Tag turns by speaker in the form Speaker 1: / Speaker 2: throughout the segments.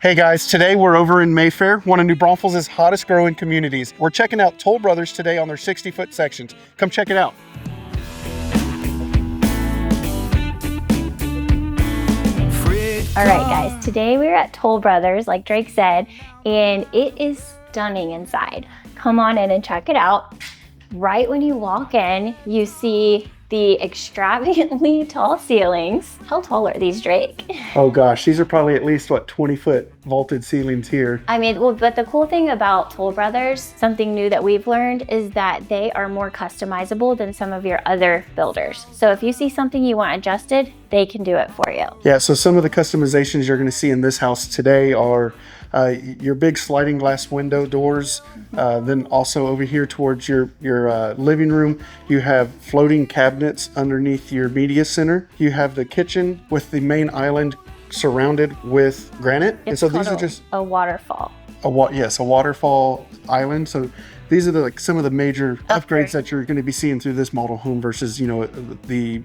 Speaker 1: Hey guys, today we're over in Mayfair, one of New Braunfels' hottest growing communities. We're checking out Toll Brothers today on their 60-foot sections. Come check it out.
Speaker 2: All right, guys, today we're at Toll Brothers, like Drake said, and it is stunning inside. Come on in and check it out. Right when you walk in, you see the extravagantly tall ceilings. How tall are these, Drake?
Speaker 1: Oh gosh, these are probably at least, 20-foot vaulted ceilings here.
Speaker 2: I mean, well, but the cool thing about Toll Brothers, something new that we've learned, is that they are more customizable than some of your other builders. So if you see something you want adjusted, they can do it for you.
Speaker 1: Yeah, so some of the customizations you're going to see in this house today are your big sliding glass window doors. Then also over here towards your living room, you have floating cabinets underneath your media center. You have the kitchen with the main island surrounded with granite.
Speaker 2: It's
Speaker 1: and so
Speaker 2: called
Speaker 1: these are just
Speaker 2: a waterfall.
Speaker 1: a waterfall island. So these are some of the major upgrades that you're going to be seeing through this model home versus the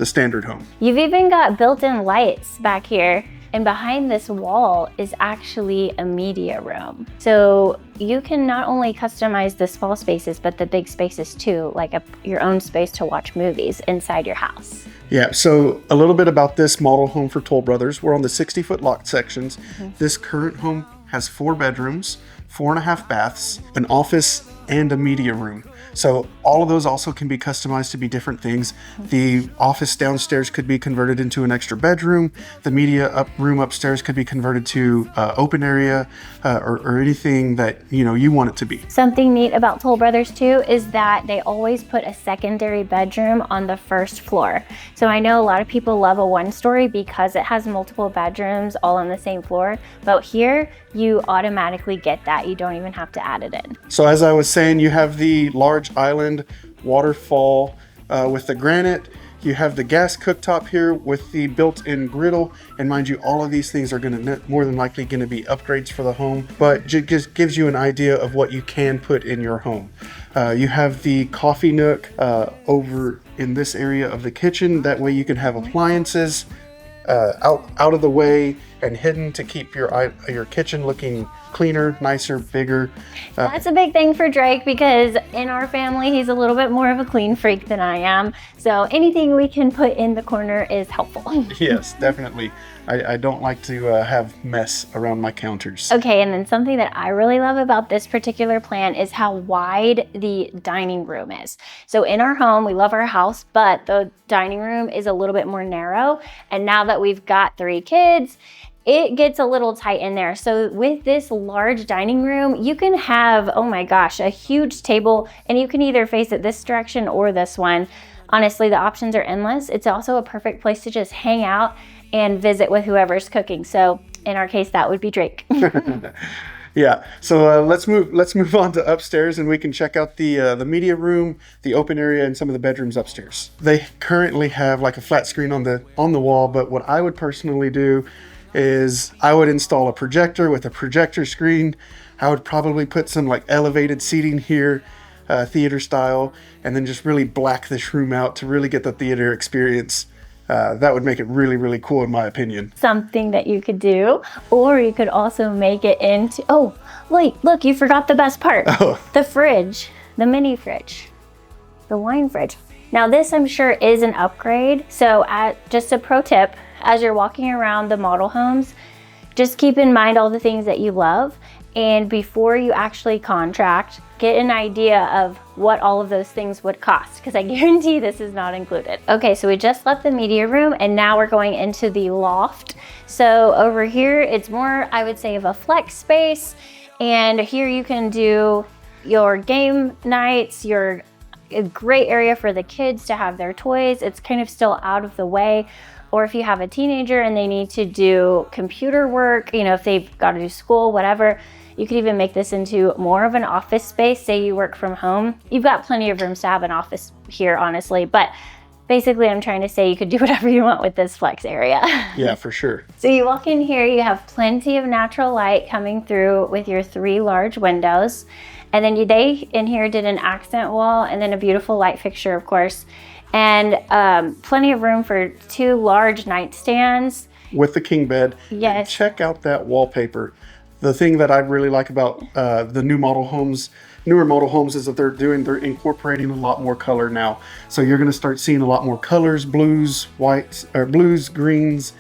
Speaker 1: standard home.
Speaker 2: You've even got built-in lights back here, and behind this wall is actually a media room. So you can not only customize the small spaces, but the big spaces too, like your own space to watch movies inside your house.
Speaker 1: Yeah, so a little bit about this model home for Toll Brothers. We're on the 60-foot lot sections. This current home has 4 bedrooms, 4.5 baths, an office, and a media room. So all of those also can be customized to be different things. The office downstairs could be converted into an extra bedroom. The media room upstairs could be converted to open area or anything that you want it to be.
Speaker 2: Something neat about Toll Brothers too is that they always put a secondary bedroom on the first floor. So I know a lot of people love a 1-story because it has multiple bedrooms all on the same floor, but here you automatically get that. You don't even have to add it in.
Speaker 1: So as I was saying, you have the large island waterfall with the granite. You have the gas cooktop here with the built-in griddle, and mind you, all of these things are going to more than likely going to be upgrades for the home, but just gives you an idea of what you can put in your home. You have the coffee nook over in this area of the kitchen. That way you can have appliances out of the way and hidden to keep your kitchen looking cleaner, nicer, bigger.
Speaker 2: That's a big thing for Drake because in our family, he's a little bit more of a clean freak than I am. So anything we can put in the corner is helpful.
Speaker 1: Yes, definitely. I don't like to have mess around my counters.
Speaker 2: Okay, and then something that I really love about this particular plan is how wide the dining room is. So in our home, we love our house, but the dining room is a little bit more narrow. And now that we've got 3 kids, it gets a little tight in there. So with this large dining room, you can have, oh my gosh, a huge table, and you can either face it this direction or this one. Honestly, the options are endless. It's also a perfect place to just hang out and visit with whoever's cooking. So in our case, that would be Drake.
Speaker 1: Yeah, so let's move on to upstairs, and we can check out the media room, the open area, and some of the bedrooms upstairs. They currently have like a flat screen on the wall, but what I would personally do is I would install a projector with a projector screen. I would probably put some like elevated seating here, theater style, and then just really black this room out to really get the theater experience. That would make it really, really cool in my opinion.
Speaker 2: Something that you could do, or you could also make it into, oh, wait, look, you forgot the best part.
Speaker 1: Oh.
Speaker 2: The fridge, the mini fridge, the wine fridge. Now this I'm sure is an upgrade. So just a pro tip, as you're walking around the model homes, just keep in mind all the things that you love. And before you actually contract, get an idea of what all of those things would cost, because I guarantee this is not included. Okay, so we just left the media room and now we're going into the loft. So over here, it's more, I would say, of a flex space. And here you can do your game nights, a great area for the kids to have their toys. It's kind of still out of the way. Or if you have a teenager and they need to do computer work, if they've got to do school, whatever, you could even make this into more of an office space. Say you work from home. You've got plenty of rooms to have an office here, honestly. But basically, I'm trying to say you could do whatever you want with this flex area.
Speaker 1: Yeah, for sure.
Speaker 2: So you walk in here, you have plenty of natural light coming through with your 3 large windows. And then they in here did an accent wall and then a beautiful light fixture, of course. And plenty of room for 2 large nightstands
Speaker 1: with the king bed.
Speaker 2: Yes.
Speaker 1: And check out that wallpaper. The thing that I really like about the newer model homes is that they're incorporating a lot more color now. So you're going to start seeing a lot more colors, blues, whites, or blues, greens,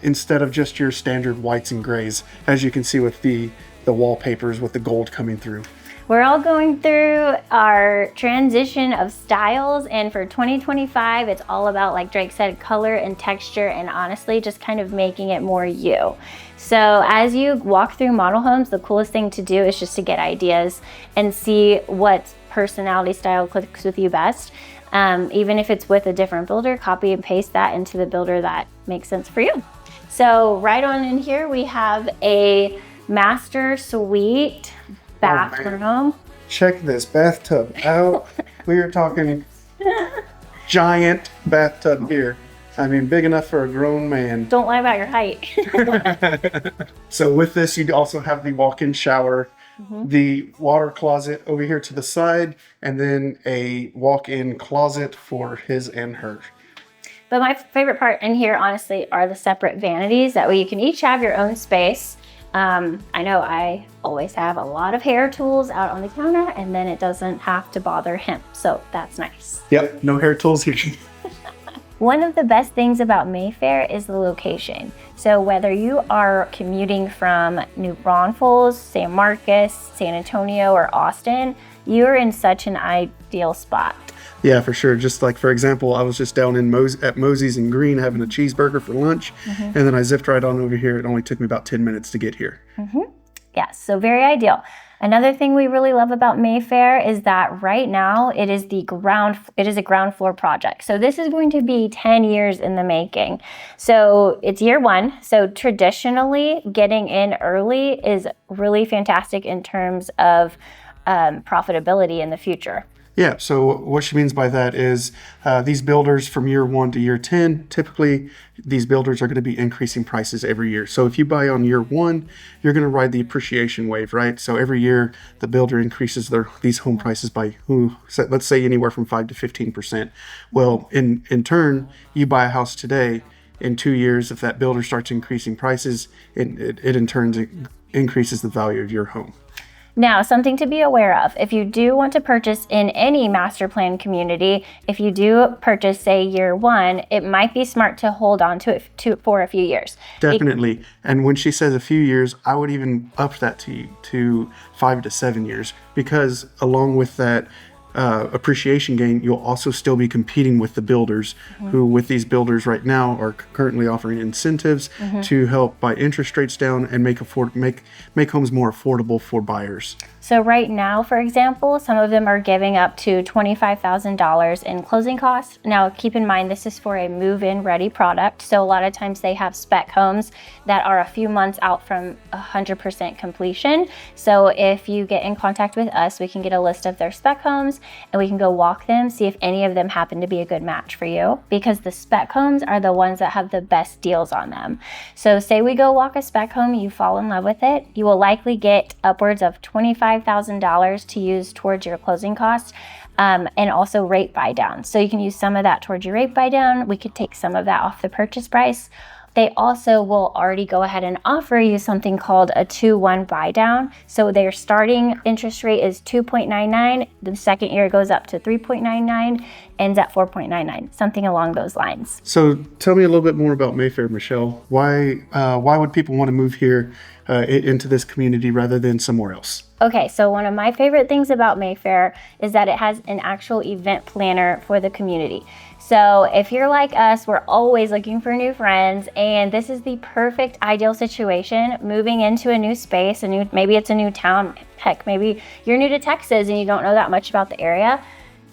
Speaker 1: instead of just your standard whites and grays, as you can see with the wallpapers with the gold coming through.
Speaker 2: We're all going through our transition of styles, and for 2025, it's all about, like Drake said, color and texture, and honestly, just kind of making it more you. So as you walk through model homes, the coolest thing to do is just to get ideas and see what personality style clicks with you best. Even if it's with a different builder, copy and paste that into the builder that makes sense for you. So right on in here, we have a master suite bathroom.
Speaker 1: Check this bathtub out. We are talking giant bathtub here. I mean, big enough for a grown man.
Speaker 2: Don't lie about your height.
Speaker 1: So with this, you also have the walk-in shower, the water closet over here to the side, and then a walk-in closet for his and her.
Speaker 2: But my favorite part in here, honestly, are the separate vanities. That way you can each have your own space. I know I always have a lot of hair tools out on the counter, and then it doesn't have to bother him. So that's nice.
Speaker 1: Yep, no hair tools here.
Speaker 2: One of the best things about Mayfair is the location. So whether you are commuting from New Braunfels, San Marcos, San Antonio, or Austin, you're in such an ideal spot.
Speaker 1: Yeah, for sure. Just like, for example, I was just down in at Mosey's in Green having a cheeseburger for lunch, and then I zipped right on over here. It only took me about 10 minutes to get here.
Speaker 2: Yes, so very ideal. Another thing we really love about Mayfair is that right now it is a ground floor project. So this is going to be 10 years in the making. So it's year one. So traditionally getting in early is really fantastic in terms of profitability in the future.
Speaker 1: Yeah, so what she means by that is these builders from year 1 to year 10, typically these builders are going to be increasing prices every year. So if you buy on year 1, you're going to ride the appreciation wave, right? So every year the builder increases these home prices by, let's say, anywhere from 5 to 15%. Well, in turn, you buy a house today, in 2 years, if that builder starts increasing prices, it in turn increases the value of your home.
Speaker 2: Now, something to be aware of, if you do want to purchase in any master plan community, if you do purchase, say, year 1, it might be smart to hold on to it for a few years.
Speaker 1: Definitely. And when she says a few years, I would even up that to 5 to 7 years, because along with that appreciation gain, you'll also still be competing with the builders who, with these builders right now, are currently offering incentives to help buy interest rates down and make homes more affordable for buyers.
Speaker 2: So right now, for example, some of them are giving up to $25,000 in closing costs. Now, keep in mind, this is for a move-in ready product. So a lot of times they have spec homes that are a few months out from 100% completion. So if you get in contact with us, we can get a list of their spec homes and we can go walk them, see if any of them happen to be a good match for you, because the spec homes are the ones that have the best deals on them. So say we go walk a spec home, you fall in love with it, you will likely get upwards of $25,000 to use towards your closing costs, and also rate buy down. So you can use some of that towards your rate buy down. We could take some of that off the purchase price. They also will already go ahead and offer you something called a 2-1 buy down. So their starting interest rate is 2.99. The second year goes up to 3.99, ends at 4.99, something along those lines.
Speaker 1: So tell me a little bit more about Mayfair, Michelle. Why would people want to move here into this community rather than somewhere else?
Speaker 2: Okay, so one of my favorite things about Mayfair is that it has an actual event planner for the community. So if you're like us, we're always looking for new friends, and this is the perfect ideal situation. Moving into a new space, maybe it's a new town, heck, maybe you're new to Texas and you don't know that much about the area.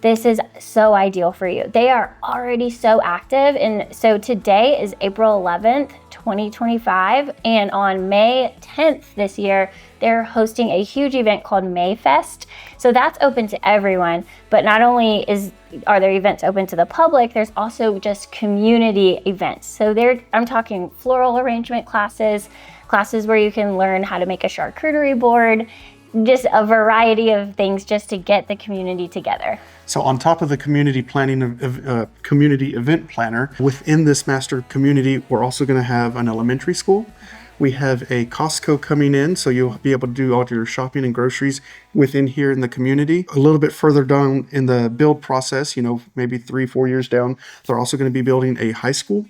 Speaker 2: This is so ideal for you. They are already so active, and so today is April 11th, 2025, and on May 10th this year, they're hosting a huge event called Mayfest. So that's open to everyone, but not only are there events open to the public, there's also just community events. So I'm talking floral arrangement classes where you can learn how to make a charcuterie board, just a variety of things just to get the community together.
Speaker 1: So on top of the community planning, community event planner, within this master community, we're also going to have an elementary school. We have a Costco coming in, so you'll be able to do all your shopping and groceries within here in the community. A little bit further down in the build process, maybe 3-4 years down, they're also going to be building a high school.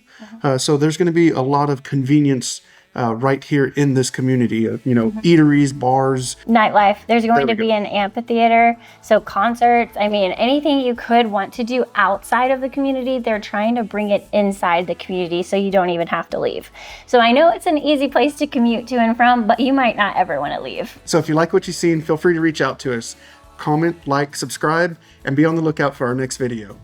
Speaker 1: So there's going to be a lot of convenience right here in this community, eateries, bars.
Speaker 2: Nightlife. There's going to be an amphitheater, so concerts. I mean, anything you could want to do outside of the community, they're trying to bring it inside the community so you don't even have to leave. So I know it's an easy place to commute to and from, but you might not ever want to leave.
Speaker 1: So if you like what you've seen, feel free to reach out to us. Comment, like, subscribe, and be on the lookout for our next video.